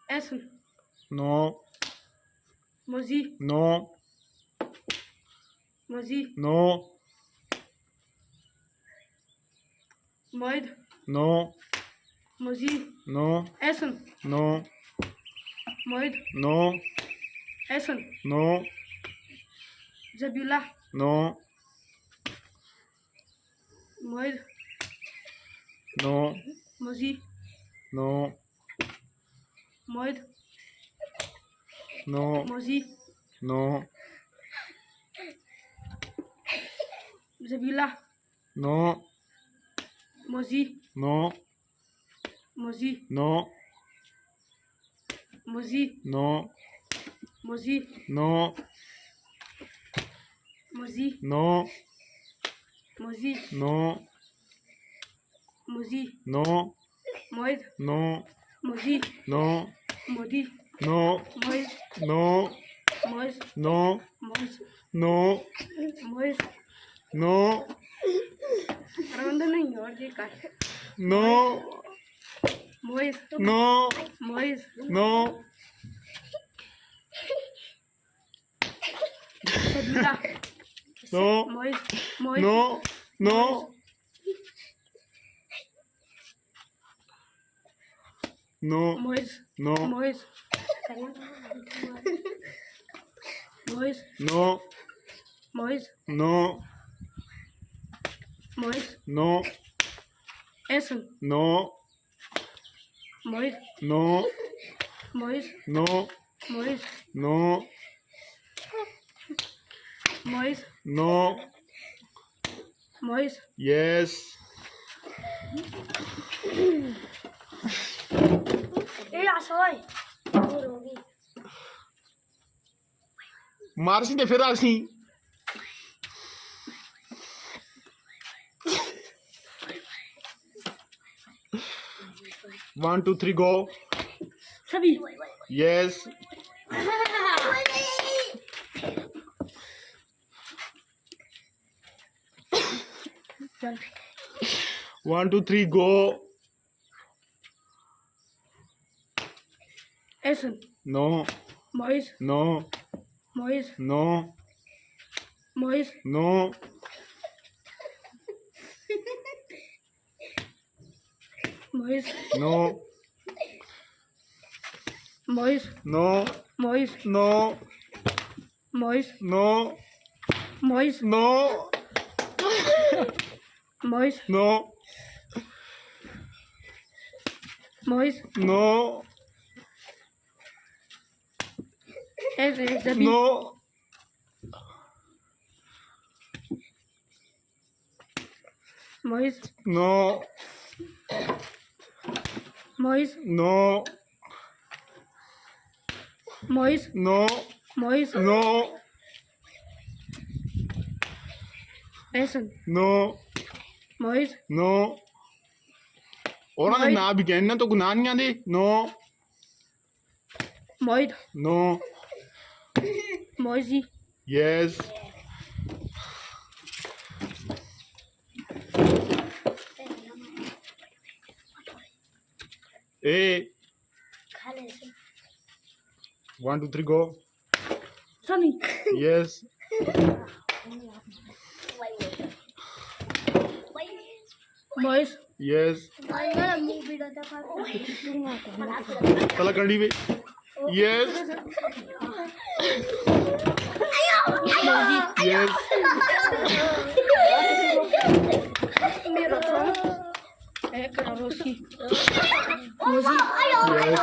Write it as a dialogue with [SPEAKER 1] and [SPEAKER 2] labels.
[SPEAKER 1] Essen.
[SPEAKER 2] No.
[SPEAKER 1] Musik.
[SPEAKER 2] No.
[SPEAKER 1] Musik.
[SPEAKER 2] No.
[SPEAKER 1] Moid.
[SPEAKER 2] No.
[SPEAKER 1] Musik.
[SPEAKER 2] No.
[SPEAKER 1] Essen.
[SPEAKER 2] No.
[SPEAKER 1] Moid.
[SPEAKER 2] No.
[SPEAKER 1] Essen.
[SPEAKER 2] No.
[SPEAKER 1] Zabila.
[SPEAKER 2] No.
[SPEAKER 1] Moid.
[SPEAKER 2] No.
[SPEAKER 1] Musik.
[SPEAKER 2] No.
[SPEAKER 1] Moid.
[SPEAKER 2] No.
[SPEAKER 1] Musik.
[SPEAKER 2] No.
[SPEAKER 1] Zabila.
[SPEAKER 2] No.
[SPEAKER 1] Musik.
[SPEAKER 2] No.
[SPEAKER 1] Musik.
[SPEAKER 2] No.
[SPEAKER 1] Musik.
[SPEAKER 2] No.
[SPEAKER 1] Musik.
[SPEAKER 2] No.
[SPEAKER 1] Musik.
[SPEAKER 2] No.
[SPEAKER 1] Musik.
[SPEAKER 2] No.
[SPEAKER 1] Musik.
[SPEAKER 2] No.
[SPEAKER 1] Moid.
[SPEAKER 2] No.
[SPEAKER 1] Musik.
[SPEAKER 2] No.
[SPEAKER 1] Modi.
[SPEAKER 2] No.
[SPEAKER 1] Moid.
[SPEAKER 2] No.
[SPEAKER 1] Moid.
[SPEAKER 2] No.
[SPEAKER 1] Moid.
[SPEAKER 2] No.
[SPEAKER 1] Moid.
[SPEAKER 2] No.
[SPEAKER 1] Ronda नहीं और ये कर.
[SPEAKER 2] No.
[SPEAKER 1] Moid.
[SPEAKER 2] No.
[SPEAKER 1] Moid.
[SPEAKER 2] No.
[SPEAKER 1] Zabila.
[SPEAKER 2] No.
[SPEAKER 1] Moid. Moid.
[SPEAKER 2] No. No. No.
[SPEAKER 1] Moid.
[SPEAKER 2] No.
[SPEAKER 1] Moid. Moid.
[SPEAKER 2] No.
[SPEAKER 1] Moid.
[SPEAKER 2] No.
[SPEAKER 1] Moid.
[SPEAKER 2] No.
[SPEAKER 1] Essen.
[SPEAKER 2] No.
[SPEAKER 1] Moid.
[SPEAKER 2] No.
[SPEAKER 1] Moid.
[SPEAKER 2] No.
[SPEAKER 1] Moid.
[SPEAKER 2] No.
[SPEAKER 1] Moid.
[SPEAKER 2] No.
[SPEAKER 1] Moid.
[SPEAKER 2] Yes. ਮਾਰਸੀ ਤੇ ਫਿਰ ਅਸੀਂ 1 2 3 go.
[SPEAKER 1] सभी.
[SPEAKER 2] Yes.
[SPEAKER 1] चल.
[SPEAKER 2] 1 2 3 go.
[SPEAKER 1] Essen.
[SPEAKER 2] No.
[SPEAKER 1] Moid.
[SPEAKER 2] No.
[SPEAKER 1] Moid.
[SPEAKER 2] No.
[SPEAKER 1] Moid.
[SPEAKER 2] No.
[SPEAKER 1] Moid.
[SPEAKER 2] No.
[SPEAKER 1] Moid.
[SPEAKER 2] No.
[SPEAKER 1] Moid.
[SPEAKER 2] No.
[SPEAKER 1] Moid.
[SPEAKER 2] No.
[SPEAKER 1] Moid.
[SPEAKER 2] No.
[SPEAKER 1] Moid.
[SPEAKER 2] No.
[SPEAKER 1] Moid.
[SPEAKER 2] No.
[SPEAKER 1] Zabi.
[SPEAKER 2] No.
[SPEAKER 1] Moid.
[SPEAKER 2] No.
[SPEAKER 1] Moid.
[SPEAKER 2] No.
[SPEAKER 1] Moid.
[SPEAKER 2] No.
[SPEAKER 1] Moid.
[SPEAKER 2] No.
[SPEAKER 1] Essen.
[SPEAKER 2] No.
[SPEAKER 1] Moid.
[SPEAKER 2] No. ਉਹਨਾਂ ਦੇ ਨਾਂ ਵੀ ਕਹਿਣਾ ਤਾਂ ਗੁਨਾਨੀਆਂ ਦੇ. No.
[SPEAKER 1] Moid.
[SPEAKER 2] No.
[SPEAKER 1] Moisi.
[SPEAKER 2] Yes. Hey. 1 2 3 go.
[SPEAKER 1] Sami.
[SPEAKER 2] Yes.
[SPEAKER 1] Mois.
[SPEAKER 2] Yes. चला कंडी पे. Yes. Yes.
[SPEAKER 1] Mira, Rosi. Moisi.
[SPEAKER 2] Yes.